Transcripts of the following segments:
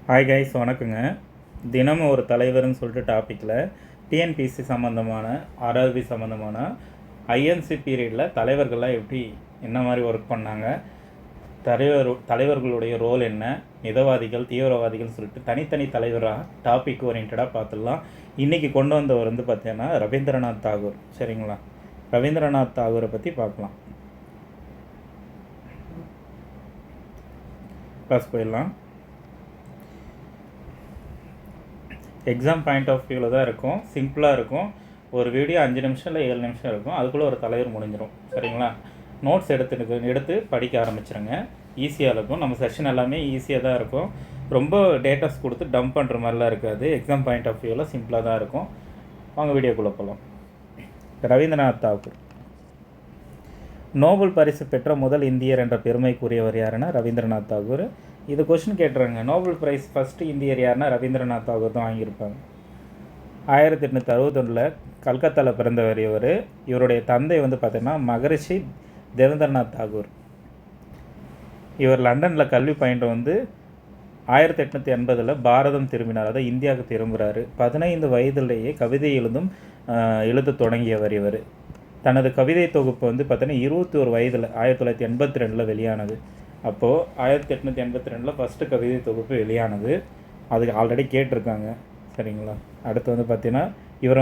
Hi guys, வணக்கங்க. தினமும் ஒரு தலைவர்னு சொல்லிட்டு டாப்பிக்கில் டிஎன்பிசி சம்மந்தமான, ஆர்ஆர்பி சம்மந்தமான ஐஎன்சி பீரியடில் தலைவர்கள்லாம் எப்படி என்ன மாதிரி ஒர்க் பண்ணாங்க, தலைவர்களுடைய ரோல் என்ன, மிதவாதிகள் தீவிரவாதிகள்னு சொல்லிட்டு தனித்தனி தலைவராக டாபிக் ஓரியன்டாக பார்த்துடலாம். இன்றைக்கி கொண்டு வந்தவர் பார்த்தீங்கன்னா ரவீந்திரநாத் தாகூர். சரிங்களா? ரவீந்திரநாத் தாகூரை பற்றி பார்க்கலாம். ப்ளஸ் போயிடலாம். எக்ஸாம் பாயிண்ட் ஆஃப் வியூவில் தான் இருக்கும், சிம்பிளாக இருக்கும். ஒரு வீடியோ 5 நிமிஷம் இல்லை 7 நிமிஷம் இருக்கும், அதுக்குள்ளே ஒரு தலைவர் முடிஞ்சிடும். சரிங்களா? நோட்ஸ் எடுத்து படிக்க ஆரம்பிச்சிருங்க. ஈஸியாக இருக்கும். நம்ம செஷன் எல்லாமே ஈஸியாக தான் இருக்கும். ரொம்ப டேட்டாஸ் கொடுத்து டம்ப் பண்ணுற மாதிரிலாம் இருக்காது. எக்ஸாம் பாயிண்ட் ஆஃப் வியூவில் சிம்பிளாக தான் இருக்கும். வாங்க வீடியோக்குள்ளே போகலாம். ரவீந்திரநாத் தாகூர் நோபல் பரிசு பெற்ற முதல் இந்தியர் என்ற பெருமைக்குரியவர் யாருன்னா ரவீந்திரநாத் தாகூர். இது கொஷின் கேட்டுறாங்க. நோபல் ப்ரைஸ் ஃபஸ்ட்டு இந்தியர் யாருன்னா ரவீந்திரநாத் தாகூர் தான் வாங்கியிருப்பாங்க. 1861 கல்கத்தாவில் பிறந்தவர் இவர். இவருடைய தந்தை பார்த்தீங்கன்னா மகரிஷி தேவேந்திரநாத் தாகூர். இவர் லண்டனில் கல்வி பயின்ற 1880 பாரதம் திரும்பினார். அதாவது இந்தியாவுக்கு திரும்புகிறாரு. 15 வயதிலேயே கவிதை எழுத தொடங்கியவர் இவர். தனது கவிதை தொகுப்பு பார்த்தீங்கன்னா 21 வயதில் 1982 வெளியானது. அப்போது 1882 ஃபஸ்ட்டு கவிதை தொகுப்பு வெளியானது. அதுக்கு ஆல்ரெடி கேட்டிருக்காங்க. சரிங்களா? அடுத்து பார்த்தீங்கன்னா இவர்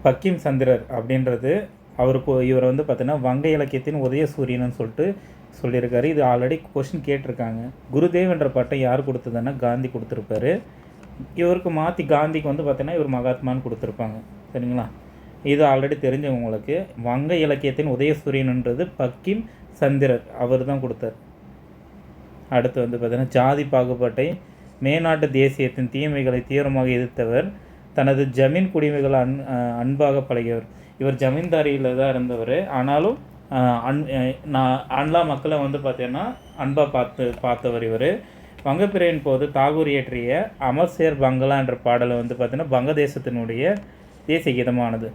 பக்கிம் சந்திரர் அப்படின்றது அவருக்கு இவர் பார்த்தீங்கன்னா வங்க இலக்கியத்தின் உதய சூரியன்னு சொல்லிட்டு சொல்லியிருக்காரு. இது ஆல்ரெடி கொஷின் கேட்டிருக்காங்க. குருதேவ் என்ற பட்டம் யார் கொடுத்ததுன்னா காந்தி கொடுத்துருப்பாரு. இவருக்கு மாற்றி காந்திக்கு பார்த்தீங்கன்னா இவர் மகாத்மான்னு கொடுத்துருப்பாங்க. சரிங்களா? இது ஆல்ரெடி தெரிஞ்சவங்களுக்கு. வங்க இலக்கியத்தின் உதயசூரியன்ன்றது பக்கிம் சந்திரர் அவர் தான் கொடுத்தார். அடுத்து பார்த்தீங்கன்னா ஜாதி பாகுபாட்டை மேநாட்டு தேசியத்தின் தீமைகளை தீவிரமாக எதிர்த்தவர். தனது ஜமீன் குடிமைகளை அன்பாக பழகியவர். இவர் ஜமீன்தாரியில் தான் இருந்தவர். ஆனாலும் எல்லா மக்களை பார்த்தீங்கன்னா அன்பாக பார்த்தவர் இவர். வங்கப்பிரிவின் போது தாகூர் இயற்றிய அமர்சேர் பங்களா என்ற பாடலை பார்த்தீங்கன்னா வங்கதேசத்தினுடைய தேசிய கீதமானது.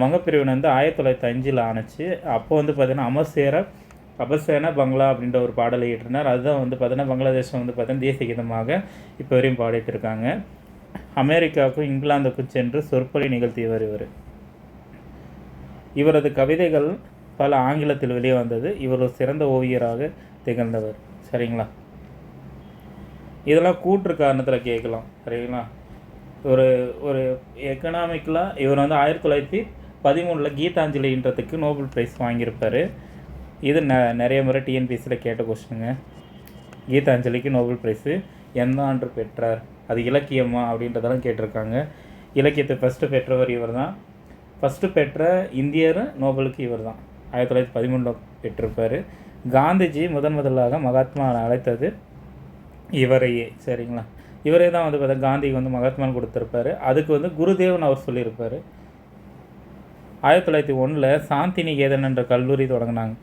வங்கப்பிரிவின் 1905 ஆணுச்சு. அப்போ பார்த்தீங்கன்னா அபசேன பங்களா அப்படின்ற ஒரு பாடலை இயற்றினார். அதுதான் பார்த்தீங்கன்னா பங்களாதேஷம் பார்த்தீங்கன்னா தேசிய கீதமாக இப்போ வரையும் பாடிட்டு இருக்காங்க. அமெரிக்காவுக்கும் இங்கிலாந்துக்கும் சென்று சொற்பொழி நிகழ்த்தியவர் இவர். இவரது கவிதைகள் பல ஆங்கிலத்தில் வெளியே வந்தது. இவர் ஒரு சிறந்த ஓவியராக திகழ்ந்தவர். சரிங்களா? இதெல்லாம் கூற்று காரணத்தில் கேட்கலாம். சரிங்களா? ஒரு எக்கனாமிக்கலாக இவர் 1913 கீதாஞ்சலின்றதுக்கு நோபல் ப்ரைஸ் வாங்கியிருப்பார். இது நிறைய முறை டிஎன்பிசியில் கேட்ட கொஸ்டினுங்க. கீதாஞ்சலிக்கு நோபல் ப்ரைஸு எந்த ஆண்டு பெற்றார், அது இலக்கியமா அப்படின்றதெல்லாம் கேட்டிருக்காங்க. இலக்கியத்தை ஃபஸ்ட்டு பெற்றவர் இவர் தான். ஃபஸ்ட்டு பெற்ற இந்தியர் நோபலுக்கு இவர் தான். 1913 பெற்றிருப்பார். காந்திஜி முதலாக மகாத்மா அழைத்தது இவரையே. சரிங்களா? இவரே தான் பார்த்தா காந்திக்கு மகாத்மான் கொடுத்துருப்பாரு. அதுக்கு குருதேவன் அவர் சொல்லியிருப்பார். 1901 சாந்தி நிகேதன் என்ற கல்லூரி தொடங்கினாங்க.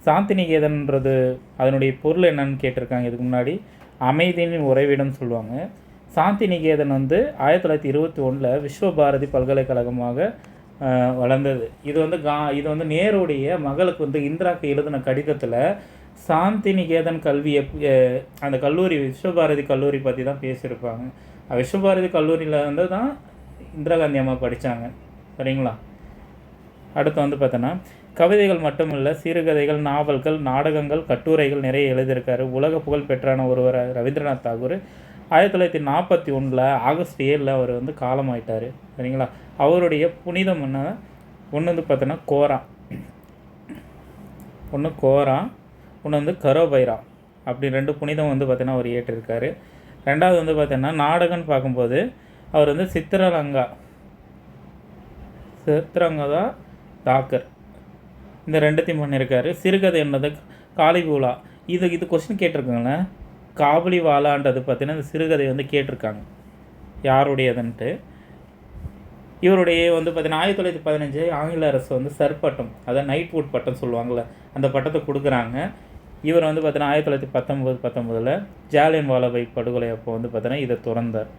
சாந்தி நிகேதன்ன்றது அதனுடைய பொருள் என்னன்னு கேட்டிருக்காங்க. இதுக்கு முன்னாடி அமைதியின் உறைவிடம் சொல்லுவாங்க. சாந்தி நிகேதன் 1921 விஸ்வபாரதி பல்கலைக்கழகமாக வளர்ந்தது. இது நேருடைய மகளுக்கு இந்திராக்கு எழுதின கடிதத்தில் சாந்தி நிகேதன் கல்வி அந்த கல்லூரி விஸ்வபாரதி கல்லூரி பற்றி தான் பேசியிருப்பாங்க. விஸ்வபாரதி கல்லூரியில் தான் இந்திரா காந்தி அம்மா படித்தாங்க. சரிங்களா? அடுத்து பார்த்தோன்னா கவிதைகள் மட்டுமில்லை, சிறுகதைகள், நாவல்கள், நாடகங்கள், கட்டுரைகள் நிறைய எழுதியிருக்காரு. உலக புகழ் பெற்றான ஒருவர் ரவீந்திரநாத் தாகூர். 1941 ஆகஸ்ட் 7 அவர் காலமாயிட்டார். சரிங்களா? அவருடைய புனிதம் என்ன ஒன்று பார்த்தோன்னா கோரா, ஒன்று கரோபைரா அப்படி 2 புனிதம் பார்த்தீங்கன்னா அவர் ஏற்றிருக்காரு. ரெண்டாவது பார்த்தீங்கன்னா நாடகம்னு பார்க்கும்போது அவர் சித்திரங்கா தான் தாக்கர், இந்த 2த்தையும் பண்ணியிருக்காரு. சிறுகதை என்னது காலிபூலா. இது கொஸ்டின் கேட்டிருக்காங்களே. காபுலிவாலான்றது பார்த்தீங்கன்னா இந்த சிறுகதை கேட்டிருக்காங்க யாருடையதுன்ட்டு. இவருடைய பார்த்தீங்கன்னா 1915 ஆங்கில அரசு சர் பட்டம், அதாவது நைட்வுட் பட்டம் சொல்லுவாங்கள்ல, அந்த பட்டத்தை கொடுக்குறாங்க. இவர் பார்த்தீங்கன்னா 1919 ஜாலியன் வாலாபாக் படுகொலை அப்போ பார்த்தீங்கன்னா இதை துறந்தார்.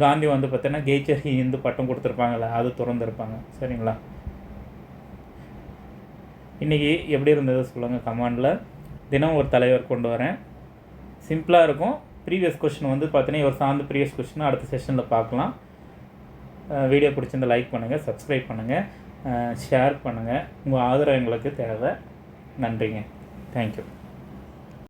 காந்தி பார்த்தீங்கன்னா கெய்சர் ஹிந்து பட்டம் கொடுத்துருப்பாங்கள்ல, அது துறந்துருப்பாங்க. சரிங்களா? இன்றைக்கி எப்படி இருந்தது சொல்லுங்கள் கமெண்டில். தினம் ஒரு தலைவர் கொண்டு வரேன். சிம்பிளாக இருக்கும். ப்ரீவியஸ் கொஷின் வந்து பார்த்தீங்கன்னா ஒரு சார்ந்த ப்ரீவியஸ் கொஷினை அடுத்த செஷனில் பார்க்கலாம். வீடியோ பிடிச்சிருந்தால் லைக் பண்ணுங்கள், சப்ஸ்கிரைப் பண்ணுங்கள், ஷேர் பண்ணுங்கள். உங்கள் ஆதரவு எங்களுக்கு தேவை. நன்றிங்க. தேங்க்யூ.